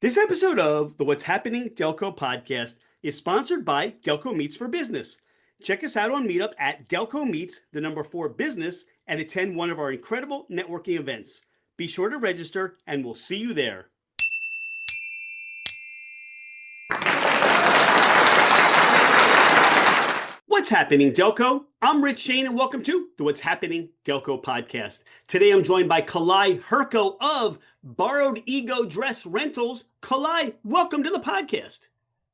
This episode of the What's Happening Delco podcast is sponsored by Delco Meets for Business. Check us out on Meetup at Delco Meets, the number 4 business, and attend one of our incredible networking events. Be sure to register, and we'll see you there. What's happening, Delco? I'm Rich Shane, and welcome to the What's Happening Delco podcast. Today, I'm joined by Kalai Herko of Borrowed Ego Dress Rentals. Kalai, welcome to the podcast.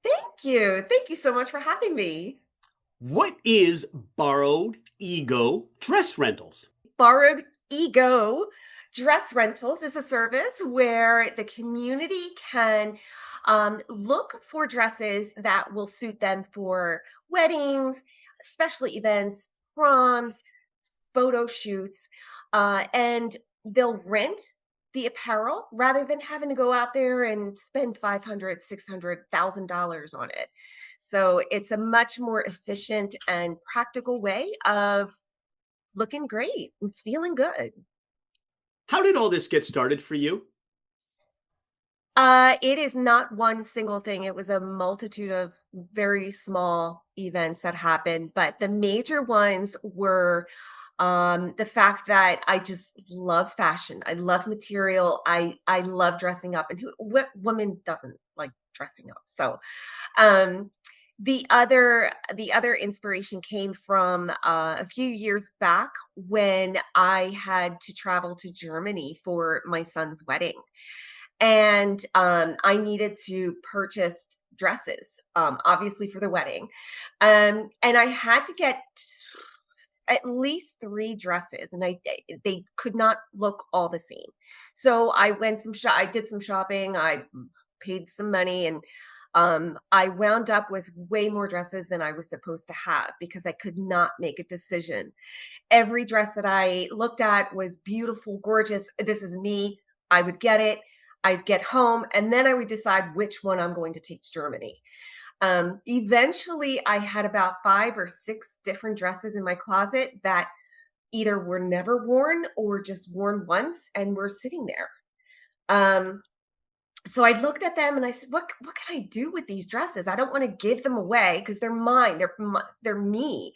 Thank you. Thank you so much for having me. What is Borrowed Ego Dress Rentals? Borrowed Ego Dress Rentals is a service where the community can look for dresses that will suit them for weddings, special events, proms, photo shoots, and they'll rent the apparel rather than having to go out there and spend $500, $600,000 on it. So it's a much more efficient and practical way of looking great and feeling good. How did all this get started for you? It is not one single thing. It was a multitude of very small events that happened, but the major ones were the fact that I just love fashion. I love material. I love dressing up, and what woman doesn't like dressing up? So, um, the other inspiration came from a few years back when I had to travel to Germany for my son's wedding. And I needed to purchase dresses, obviously for the wedding. And I had to get at least 3 dresses, and they could not look all the same. So I did some shopping, I paid some money, and I wound up with way more dresses than I was supposed to have because I could not make a decision. Every dress that I looked at was beautiful, gorgeous. This is me. I would get it. I'd get home, and then I would decide which one I'm going to take to Germany. Eventually, I had about 5 or 6 different dresses in my closet that either were never worn or just worn once and were sitting there. Um, so I looked at them and I said, "What can I do with these dresses? I don't want to give them away because they're mine. They're me."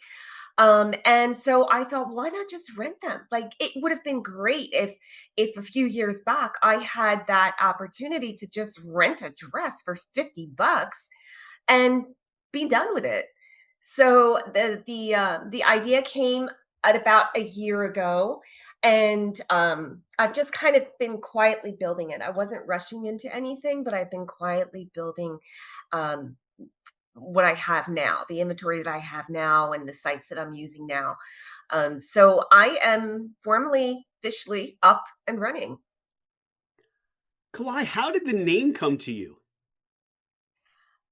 And so I thought, why not just rent them? Like it would have been great if a few years back I had that opportunity to just rent a dress for $50 and be done with it. So the idea came at about a year ago, and I've just kind of been quietly building it. I wasn't rushing into anything, but I've been quietly building um, what I have now, the inventory that I have now, and the sites that I'm using now. So I am formally, officially up and running. Kalai, how did the name come to you?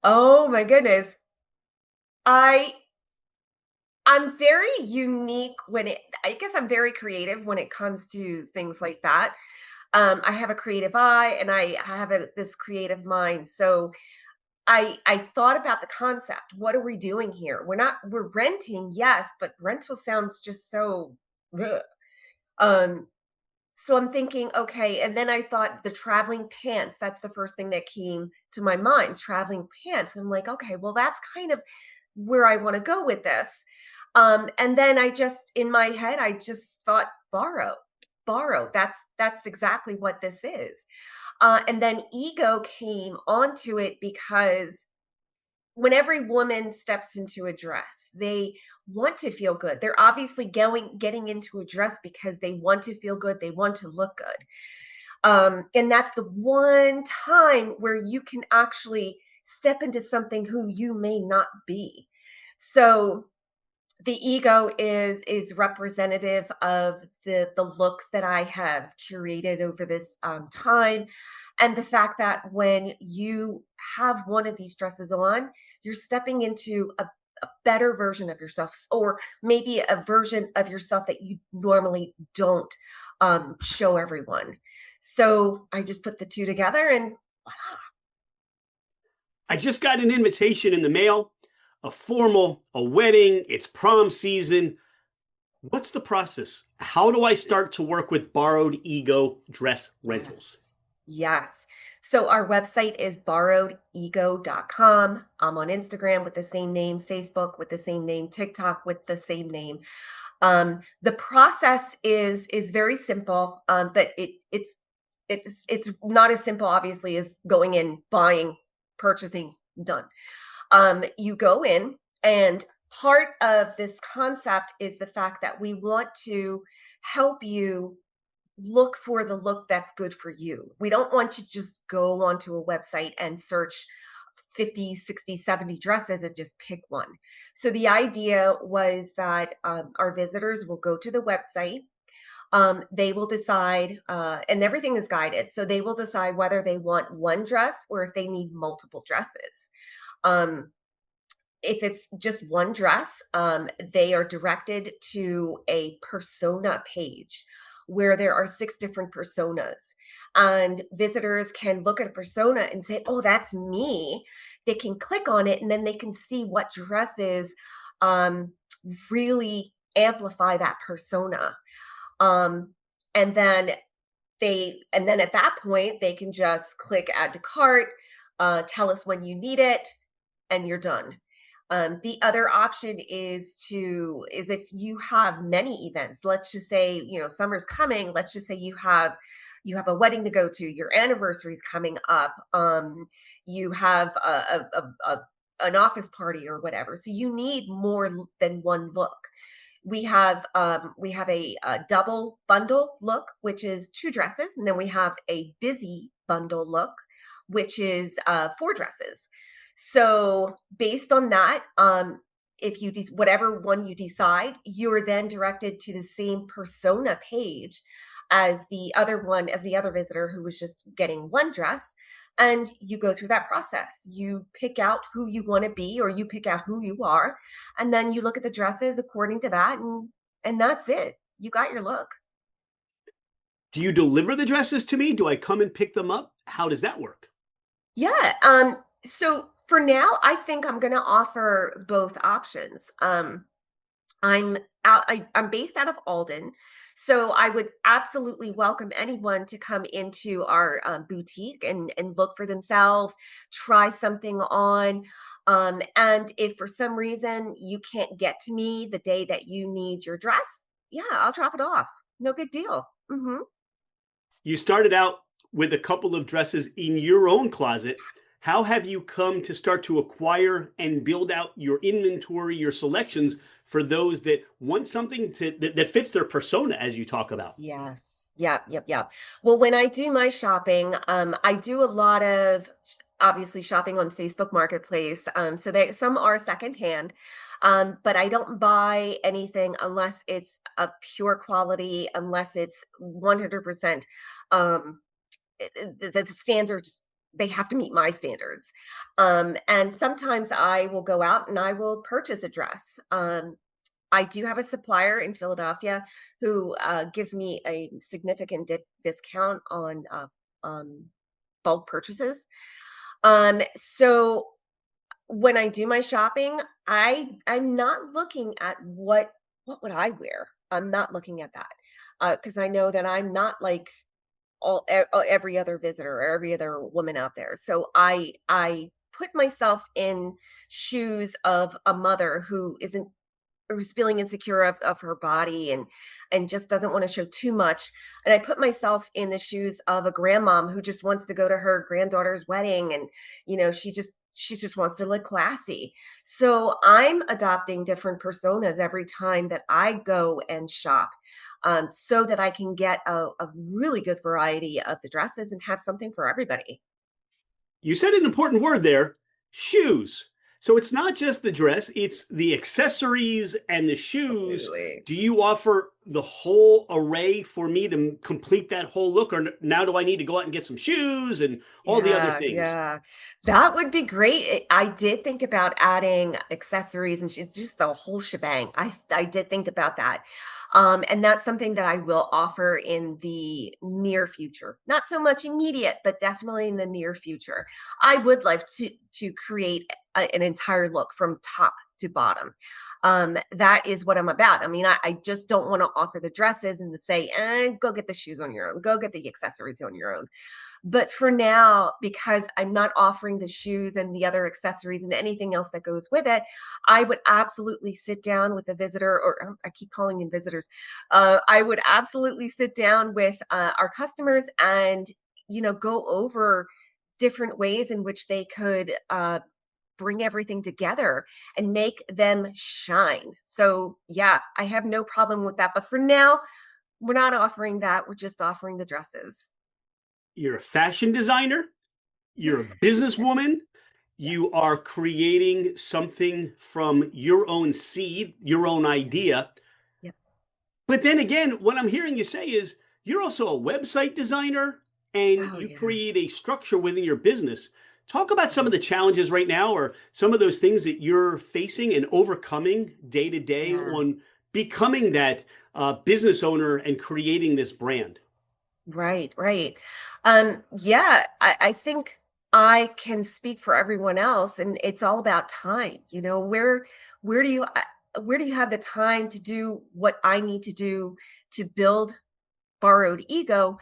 Oh my goodness. I I'm very unique I guess I'm very creative when it comes to things like that. I have a creative eye and I have this creative mind. So I thought about the concept. What are we doing here? We're renting, yes, but rental sounds just so ugh. Um, so I'm thinking, okay, and then I thought the traveling pants, that's the first thing that came to my mind, traveling pants. I'm like, okay, well, that's kind of where I want to go with this. And then in my head, I just thought borrow. That's exactly what this is. And then ego came onto it because when every woman steps into a dress, they want to feel good. They're obviously getting into a dress because they want to feel good. They want to look good. And that's the one time where you can actually step into something who you may not be. So the ego is representative of the looks that I have curated over this time, and the fact that when you have one of these dresses on, you're stepping into a better version of yourself, or maybe a version of yourself that you normally don't show everyone. So I just put the two together, and voila. I just got an invitation in the mail, a wedding, it's prom season. What's the process? How do I start to work with Borrowed Ego Dress Rentals? Yes. Yes. So our website is borrowedego.com. I'm on Instagram with the same name, Facebook with the same name, TikTok with the same name. The process is very simple, but it's not as simple, obviously, as going in, buying, purchasing, done. You go in, and part of this concept is the fact that we want to help you look for the look that's good for you. We don't want you to just go onto a website and search 50, 60, 70 dresses and just pick one. So the idea was that our visitors will go to the website. They will decide, and everything is guided. So they will decide whether they want one dress or if they need multiple dresses. Um, if it's just one dress, they are directed to a persona page where there are 6 different personas. And visitors can look at a persona and say, oh, that's me. They can click on it and then they can see what dresses um, really amplify that persona. Um, and then and then at that point, they can just click add to cart, tell us when you need it, and you're done. The other option is if you have many events. Let's just say, summer's coming. Let's just say you have a wedding to go to, your anniversary's coming up, you have an office party or whatever. So you need more than one look. We have a double bundle look, which is 2 dresses, and then we have a busy bundle look, which is 4 dresses. So based on that, if you whatever one you decide, you're then directed to the same persona page as the other visitor who was just getting one dress. And you go through that process. You pick out who you want to be, or you pick out who you are, and then you look at the dresses according to that, and that's it. You got your look. Do you deliver the dresses to me? Do I come and pick them up? How does that work? Yeah. So for now, I think I'm going to offer both options. I'm I'm based out of Alden, so I would absolutely welcome anyone to come into our boutique and look for themselves, try something on. And if for some reason you can't get to me the day that you need your dress, yeah, I'll drop it off. No big deal. You started out with a couple of dresses in your own closet. How have you come to start to acquire and build out your inventory, your selections for those that want something that fits their persona, as you talk about? Yes. Yep, yep, yep. Well, when I do my shopping, I do a lot of obviously shopping on Facebook Marketplace. So some are secondhand, but I don't buy anything unless it's of pure quality, unless it's 100%. Um, the standards, they have to meet my standards. And sometimes I will go out and I will purchase a dress. I do have a supplier in Philadelphia who gives me a significant discount on bulk purchases. So when I do my shopping, I'm not looking at what would I wear. I'm not looking at that because I know that I'm not like every other visitor or every other woman out there. So I put myself in shoes of a mother who's feeling insecure of her body and just doesn't want to show too much. And I put myself in the shoes of a grandmom who just wants to go to her granddaughter's wedding, and she just wants to look classy. So I'm adopting different personas every time that I go and shop, so that I can get a really good variety of the dresses and have something for everybody. You said an important word there, shoes. So it's not just the dress, it's the accessories and the shoes. Absolutely. Do you offer the whole array for me to complete that whole look? Or now do I need to go out and get some shoes and all the other Yeah, things? yeah. That would be great. I did think about adding accessories and just the whole shebang. I did think about that. And that's something that I will offer in the near future. Not so much immediate, but definitely in the near future. I would like to create an entire look from top to bottom. That is what I'm about. I mean, I just don't want to offer the dresses and to say, go get the shoes on your own, go get the accessories on your own. But for now, because I'm not offering the shoes and the other accessories and anything else that goes with it, I would absolutely sit down with a visitor, or I keep calling in visitors. I would absolutely sit down with our customers and, go over different ways in which they could bring everything together and make them shine. So, yeah, I have no problem with that. But for now, we're not offering that. We're just offering the dresses. You're a fashion designer, you're a businesswoman, you are creating something from your own seed, your own idea. Yep. But then again, what I'm hearing you say is you're also a website designer and Oh, you yeah. create a structure within your business. Talk about some of the challenges right now or some of those things that you're facing and overcoming day to day Yeah. on becoming that business owner and creating this brand. Right, right. Yeah, I think I can speak for everyone else, and it's all about time. Where do you where do you have the time to do what I need to do to build borrowed ego?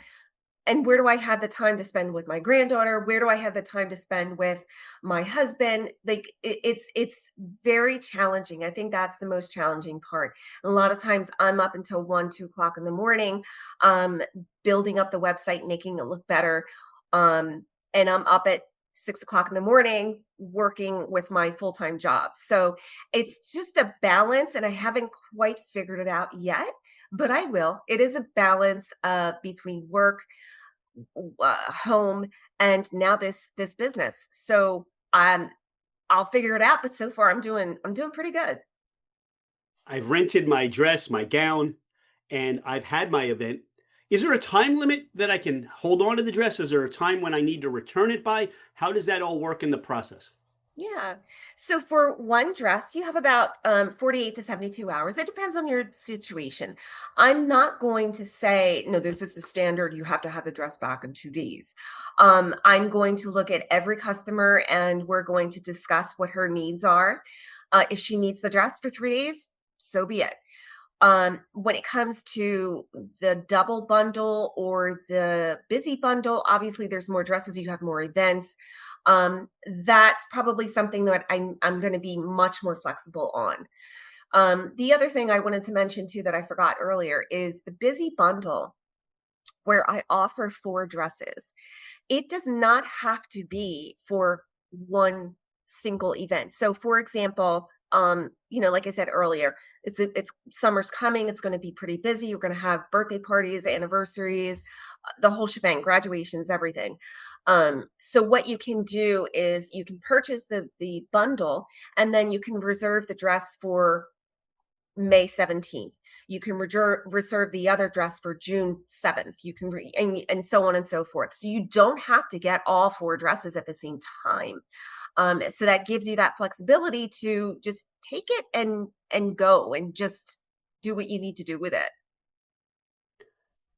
And where do I have the time to spend with my granddaughter? Where do I have the time to spend with my husband? Like it's very challenging. I think that's the most challenging part. And a lot of times I'm up until 1, 2 o'clock in the morning, um, building up the website, making it look better. And I'm up at 6 o'clock in the morning working with my full-time job. So it's just a balance, and I haven't quite figured it out yet, but I will. It is a balance between work, home, and now this business. So I'll figure it out, but so far I'm doing pretty good. I've rented my dress, my gown, and I've had my event. Is there a time limit that I can hold on to the dress? Is there a time when I need to return it by? How does that all work in the process? Yeah. So for one dress, you have about 48 to 72 hours. It depends on your situation. I'm not going to say, no, this is the standard. You have to have the dress back in 2 days. I'm going to look at every customer and we're going to discuss what her needs are. If she needs the dress for 3 days, so be it. When it comes to the double bundle or the busy bundle, obviously there's more dresses, you have more events. That's probably something that I'm going to be much more flexible on. The other thing I wanted to mention too that I forgot earlier is the busy bundle, where I offer 4 dresses. It does not have to be for one single event. So for example, like I said earlier, it's summer's coming, it's going to be pretty busy. You're going to have birthday parties, anniversaries, the whole shebang, graduations, everything. So what you can do is you can purchase the bundle, and then you can reserve the dress for May 17th. You can reserve the other dress for June 7th. You can and so on and so forth. So you don't have to get all 4 dresses at the same time. So that gives you that flexibility to just take it and go and just do what you need to do with it.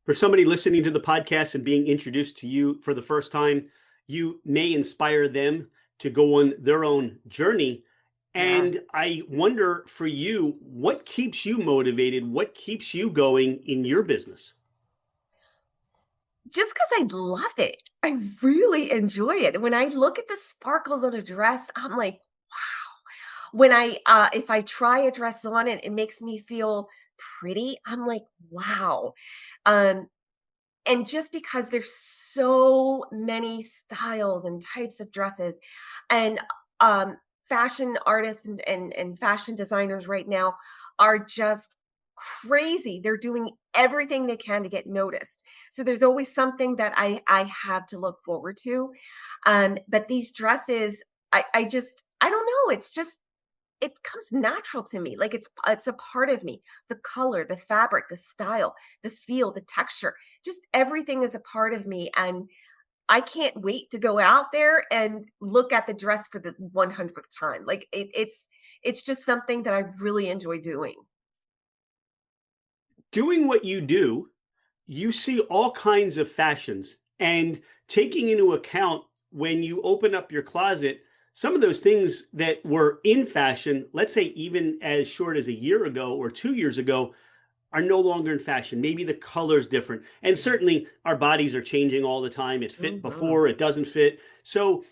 For somebody listening to the podcast and being introduced to you for the first time, you may inspire them to go on their own journey. Yeah. And I wonder for you, what keeps you motivated? What keeps you going in your business? Just because I love it. I really enjoy it. When I look at the sparkles on a dress, I'm like, when if I try a dress on and it makes me feel pretty, I'm like, wow. Um, and just because there's so many styles and types of dresses, and um fashion artists and fashion designers right now are just crazy. They're doing everything they can to get noticed. So there's always something that I have to look forward to. But these dresses, I don't know, it's just it comes natural to me. Like it's a part of me. The color, the fabric, the style, the feel, the texture, just everything is a part of me. And I can't wait to go out there and look at the dress for the 100th time. Like it's just something that I really enjoy doing. Doing what you do, you see all kinds of fashions and taking into account when you open up your closet, some of those things that were in fashion, let's say even as short as a year ago or 2 years ago, are no longer in fashion. Maybe the color's different. And certainly our bodies are changing all the time. It fit Mm-hmm. before, it doesn't fit. So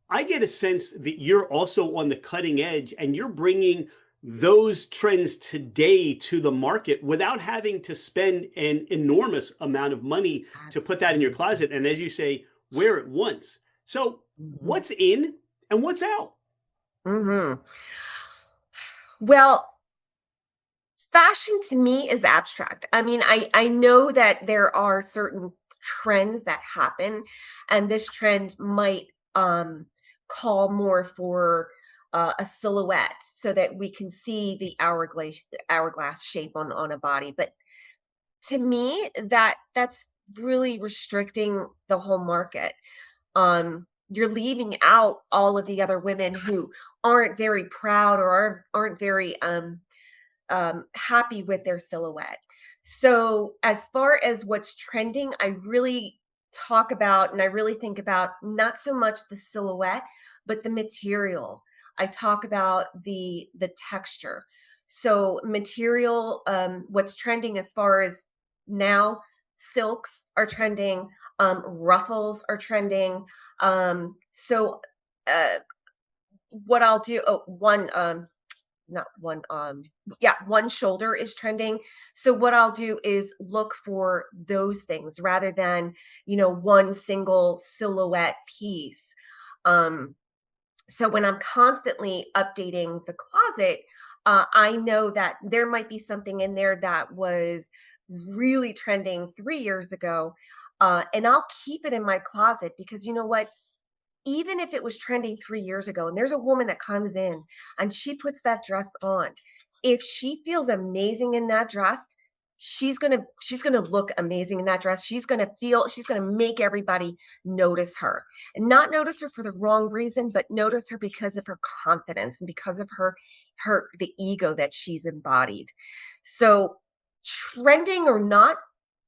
I get a sense that you're also on the cutting edge and you're bringing those trends today to the market without having to spend an enormous amount of money to put that in your Absolutely. closet. And as you say, wear it once. So Mm-hmm. what's in and what's out? Mm-hmm. Well, fashion to me is abstract. I mean, I know that there are certain trends that happen, and this trend might call more for a silhouette so that we can see the hourglass shape on a body. But to me, that's really restricting the whole market. You're leaving out all of the other women who aren't very proud or aren't very happy with their silhouette. So, as far as what's trending, I really talk about and I really think about not so much the silhouette, but the material. I talk about the texture. So, material, what's trending as far as now, silks are trending, ruffles are trending. So, uh, what I'll do, oh, one not one yeah, one shoulder is trending. So what I'll do is look for those things rather than, one single silhouette piece. um so when I'm constantly updating the closet, I know that there might be something in there that was really trending 3 years ago, and I'll keep it in my closet because you know what, even if it was trending 3 years ago and there's a woman that comes in and she puts that dress on, if she feels amazing in that dress, she's gonna look amazing in that dress. She's gonna make everybody notice her, and not notice her for the wrong reason, but notice her because of her confidence and because of her the ego that she's embodied. So trending or not,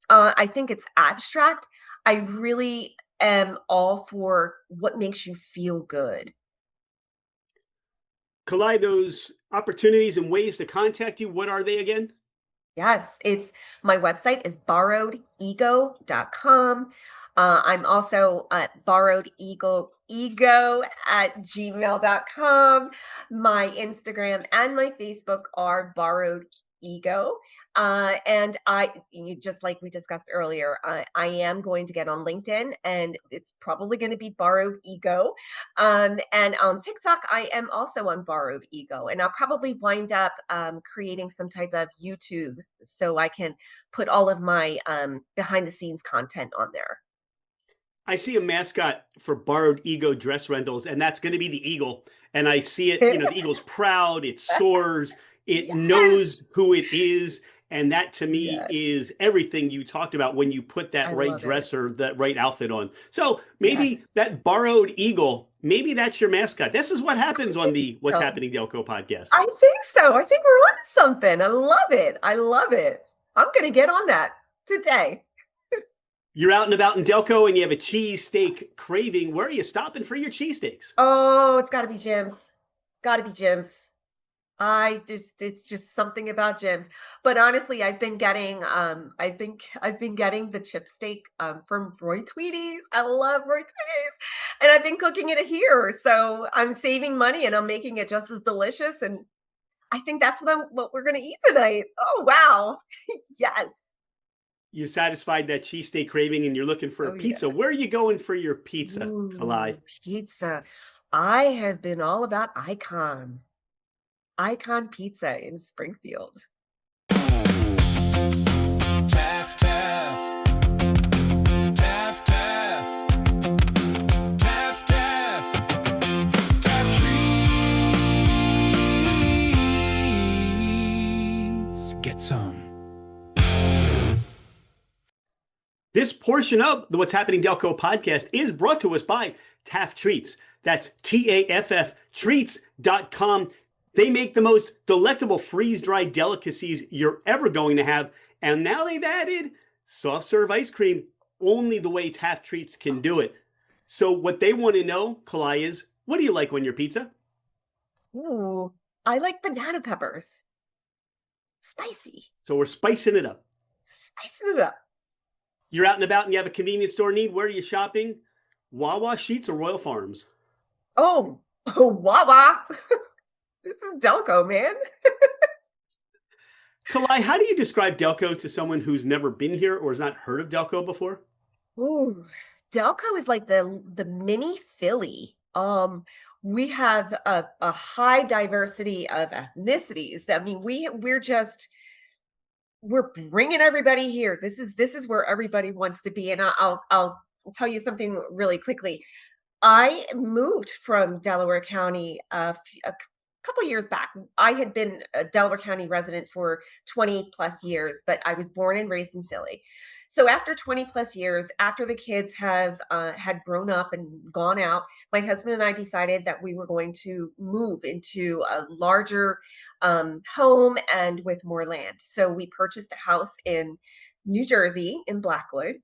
I think it's abstract. I really am all for what makes you feel good. Kalai, those opportunities and ways to contact you, what are they again? Yes, it's my website is borrowedego.com. I'm also at borrowedego at gmail.com. My Instagram and my Facebook are borrowed ego. And just like we discussed earlier, I am going to get on LinkedIn and it's probably going to be borrowed ego. And on TikTok, I am also on borrowed ego. And I'll probably wind up creating some type of YouTube so I can put all of my behind the scenes content on there. I see a mascot for Borrowed Ego dress rentals, and that's going to be the eagle. And I see it, the eagle's proud, it soars, it Yes. knows who it is. And that to me Yes. is everything you talked about when you put that I right love it. dress or that right outfit on. So Yes. maybe that borrowed eagle, maybe that's your mascot. This is what I happens on think the What's so. Happening Delco podcast. I think so. I think we're on to something. I love it. I love it. I'm going to get on that today. You're out and about in Delco and you have a cheesesteak craving. Where are you stopping for your cheesesteaks? Oh, it's got to be Jim's. Got to be Jim's. It's just something about Jim's. But honestly, I've been getting the chip steak from Roy Tweedy's. I love Roy Tweedy's, and I've been cooking it here, so I'm saving money and I'm making it just as delicious. And I think that's what we're gonna eat tonight. Oh wow, yes. You satisfied that cheesesteak craving and you're looking for a Oh pizza. yeah. Where are you going for your pizza, Kalai? Ooh, pizza. I have been all about Icon Pizza in Springfield. Taff, taff, taff, taff, taff, taff, taff treats. Get some. This portion of the What's Happening Delco podcast is brought to us by Taff Treats. That's TAFF treats.com. They make the most delectable freeze-dried delicacies you're ever going to have. And now they've added soft serve ice cream, only the way Taft Treats can do it. So what they want to know, Kalai, is What do you like on your pizza? Ooh, I like banana peppers. Spicy. So we're spicing it up. Spicing it up. You're out and about and you have a convenience store need. Where are you shopping? Wawa, Sheetz, or Royal Farms? Oh, Wawa. This is Delco, man. Kalai, how do you describe Delco to someone who's never been here or has not heard of Delco before? Ooh, Delco is like the mini Philly. We have a high diversity of ethnicities. I mean, we're bringing everybody here. This is where everybody wants to be. And I'll tell you something really quickly. I moved from Delaware County a couple years back. I had been a Delaware County resident for 20 plus years, but I was born and raised in Philly. So after 20 plus years, after the kids have had grown up and gone out, my husband and I decided that we were going to move into a larger home and with more land. So we purchased a house in New Jersey in Blackwood.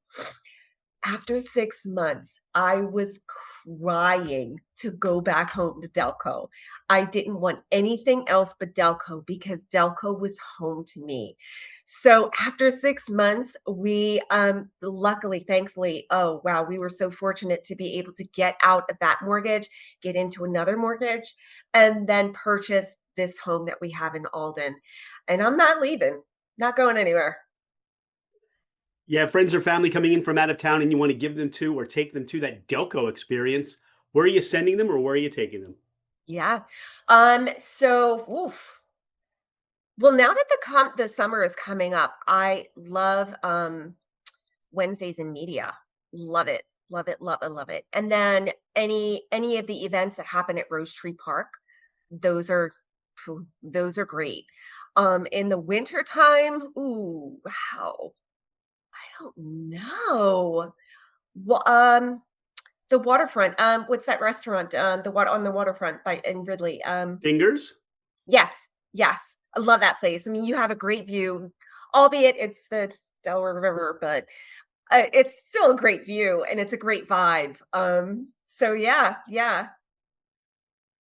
After 6 months, I was crying to go back home to Delco. I didn't want anything else but Delco because Delco was home to me. So after 6 months, we luckily, thankfully, oh wow, we were so fortunate to be able to get out of that mortgage, get into another mortgage, and then purchase this home that we have in Alden. And I'm not leaving, not going anywhere. You have friends or family coming in from out of town and you want to give them to or take them to that Delco experience. Where are you sending them or where are you taking them? Yeah. Well, now that the summer is coming up, I love Wednesdays in media. Love it. Love it. Love it. Love it. And then any of the events that happen at Rose Tree Park, those are great. In the winter time, ooh, wow. I don't know. Well, the waterfront. What's that restaurant? On the waterfront in Ridley. Fingers? Yes, yes. I love that place. I mean, you have a great view, albeit it's the Delaware River, but it's still a great view and it's a great vibe. So yeah.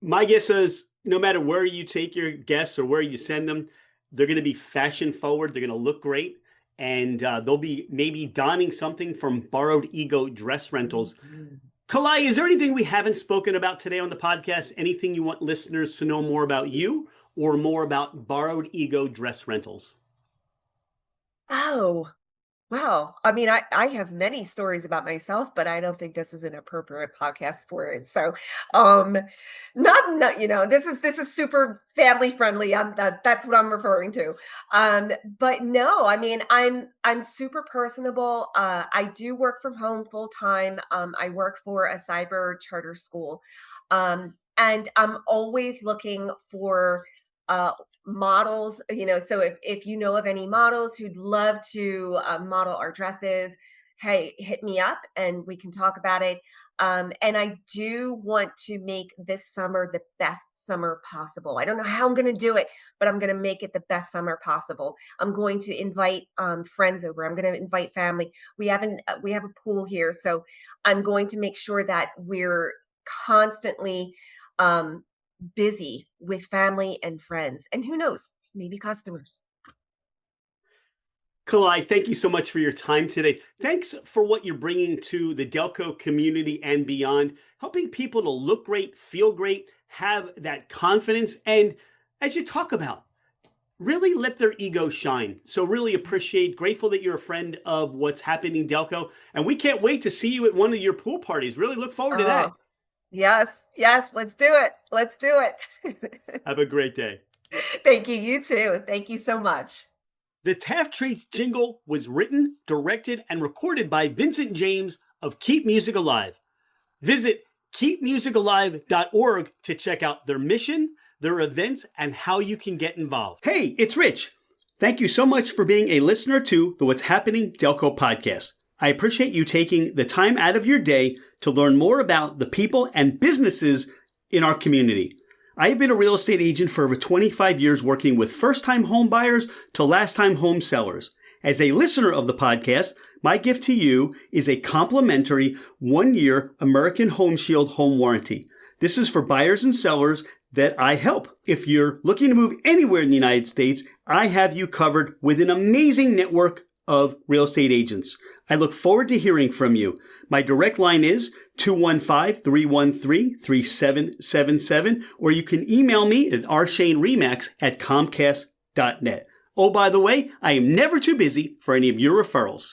My guess is no matter where you take your guests or where you send them, they're going to be fashion forward. They're going to look great. And they'll be maybe donning something from Borrowed Ego Dress Rentals. Mm-hmm. Kalai, is there anything we haven't spoken about today on the podcast? Anything you want listeners to know more about you or more about Borrowed Ego Dress Rentals? Oh, wow. I mean, I have many stories about myself, but I don't think this is an appropriate podcast for it. So, not this is super family friendly. That's what I'm referring to. But no, I mean, I'm super personable. I do work from home full time. I work for a cyber charter school, and I'm always looking for models, so if you know of any models who'd love to model our dresses, hey, hit me up and we can talk about it. And I do want to make this summer the best summer possible. I don't know how I'm going to do it, but I'm going to make it the best summer possible. I'm going to invite friends over. I'm going to invite family. We have a pool here, so I'm going to make sure that we're constantly busy with family and friends, and who knows, maybe customers. Kalai, thank you so much for your time today. Thanks for what you're bringing to the Delco community and beyond, helping people to look great, feel great, have that confidence, and as you talk about, really let their ego shine. So really grateful that you're a friend of what's happening in Delco, and we can't wait to see you at one of your pool parties. Really look forward to that. Yes, let's do it. Let's do it. Have a great day. Thank you. You too. Thank you so much. The Taft Treats jingle was written, directed, and recorded by Vincent James of Keep Music Alive. Visit keepmusicalive.org to check out their mission, their events, and how you can get involved. Hey, it's Rich. Thank you so much for being a listener to the What's Happening Delco podcast. I appreciate you taking the time out of your day to learn more about the people and businesses in our community. I have been a real estate agent for over 25 years, working with first-time home buyers to last-time home sellers. As a listener of the podcast, my gift to you is a complimentary 1-year American Home Shield home warranty. This is for buyers and sellers that I help. If you're looking to move anywhere in the United States, I have you covered with an amazing network of real estate agents. I look forward to hearing from you. My direct line is 215-313-3777, or you can email me at rshaneremax@comcast.net. Oh, by the way, I am never too busy for any of your referrals.